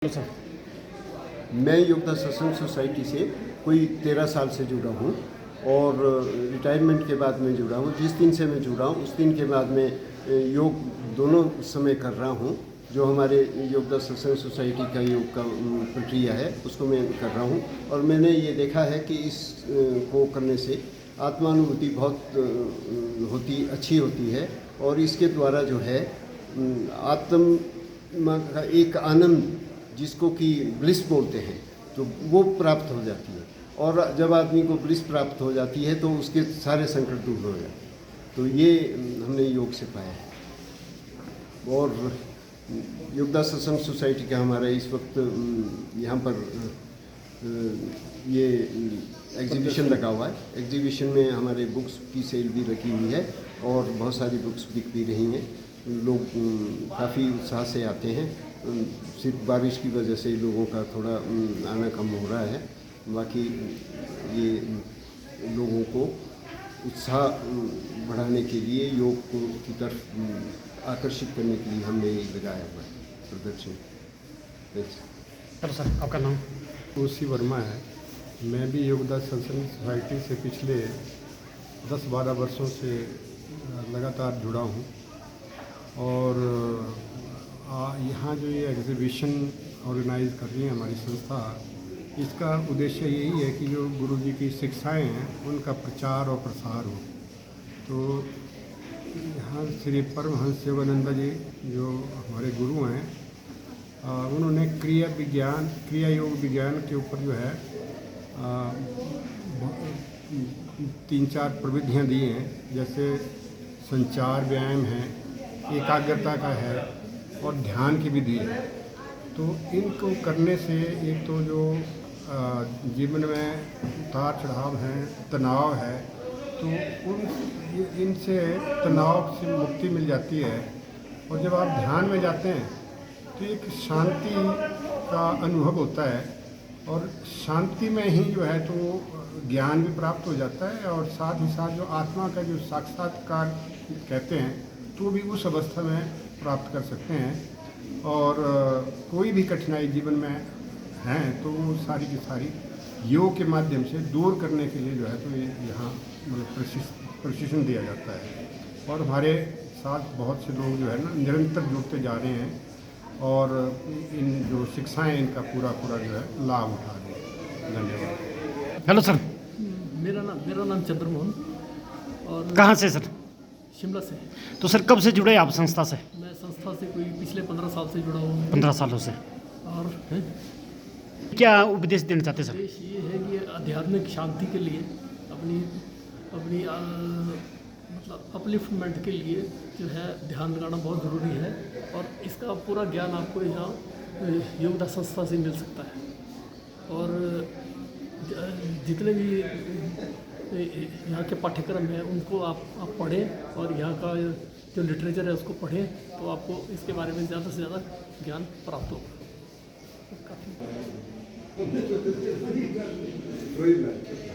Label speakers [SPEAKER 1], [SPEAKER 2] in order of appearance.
[SPEAKER 1] Hello sir.
[SPEAKER 2] मैं योगदा सत्संग society से कोई 13 साल से जुड़ा हूँ और रिटायरमेंट के बाद में जुड़ा हूँ। जिस दिन से मैं जुड़ा हूँ उस दिन के बाद में योग दोनों समय कर रहा हूँ। जो हमारे योगदा सत्संग सोसाइटी का योग का प्रक्रिया है उसको मैं कर रहा हूँ और मैंने ये देखा है कि इस को करने से आत्मानुभूति बहुत अच्छी होती है और इसके द्वारा जो है आत्मा का एक आनंद जिसको कि ब्लिस बोलते हैं तो वो प्राप्त हो जाती है और जब आदमी को ब्लिस प्राप्त हो जाती है तो उसके सारे संकट दूर हो जाते हैं। तो ये हमने योग से पाया है। और योगदा सत्संग सोसाइटी का हमारा इस वक्त यहाँ पर ये एग्जीबिशन लगा हुआ है। एग्जीबिशन में हमारे बुक्स की सेल भी रखी हुई है और बहुत सारी बुक्स बिक भी रही हैं। लोग काफ़ी उत्साह से आते हैं। सिर्फ बारिश की वजह से लोगों का थोड़ा आना कम हो रहा है। बाकी ये लोगों को उत्साह बढ़ाने के लिए योग की तरफ आकर्षित करने के लिए हमने ये लगाया हुआ है प्रदर्शन।
[SPEAKER 1] हेलो सर, आपका नाम?
[SPEAKER 3] तुलसी वर्मा है। मैं भी योगदा सत्संग सोसाइटी से पिछले 10-12 वर्षों से लगातार जुड़ा हूँ और यहाँ जो ये एग्जीबिशन ऑर्गेनाइज कर रही है हमारी संस्था, इसका उद्देश्य यही है कि जो गुरु जी की शिक्षाएं हैं उनका प्रचार और प्रसार हो। तो यहाँ श्री परमहंस योगानंद जी जो हमारे गुरु हैं, उन्होंने क्रिया योग विज्ञान के ऊपर जो है 3-4 प्रविधियाँ दी हैं। जैसे संचार व्यायाम है, एकाग्रता का है और ध्यान की विधि है। तो इनको करने से एक तो जो जीवन में उतार चढ़ाव हैं, तनाव है, तो इनसे तनाव से मुक्ति मिल जाती है। और जब आप ध्यान में जाते हैं तो एक शांति का अनुभव होता है और शांति में ही जो है तो ज्ञान भी प्राप्त हो जाता है और साथ ही साथ जो आत्मा का जो साक्षात्कार कहते हैं तो भी उस अवस्था में प्राप्त कर सकते हैं। और कोई भी कठिनाई जीवन में है तो वो सारी की सारी योग के माध्यम से दूर करने के लिए जो है तो ये यहाँ मतलब प्रशिक्षण दिया जाता है। और हमारे साथ बहुत से लोग जो है ना निरंतर जुड़ते जा रहे हैं और इन जो शिक्षाएं इनका पूरा जो है लाभ उठा रहे हैं। धन्यवाद।
[SPEAKER 1] Hello sir.
[SPEAKER 4] मेरा नाम चंद्रमोहन और
[SPEAKER 1] कहाँ से सर?
[SPEAKER 4] शिमला से।
[SPEAKER 1] तो सर कब से जुड़े आप संस्था से?
[SPEAKER 4] मैं संस्था से कोई पिछले 15 साल से जुड़ा हूँ।
[SPEAKER 1] 15 सालों से।
[SPEAKER 4] और
[SPEAKER 1] क्या उपदेश देना चाहते सर?
[SPEAKER 4] उद्देश्य ये है कि आध्यात्मिक शांति के लिए अपनी मतलब अपलिफ्टमेंट के लिए जो है ध्यान लगाना बहुत ज़रूरी है और इसका पूरा ज्ञान आपको यहाँ योगदा संस्था से मिल सकता है। और जितने भी यहाँ के पाठ्यक्रम हैं उनको आप पढ़ें और यहाँ का जो लिटरेचर है उसको पढ़ें तो आपको इसके बारे में ज़्यादा से ज़्यादा ज्ञान प्राप्त होगा।
[SPEAKER 2] इधर से कोई बात नहीं।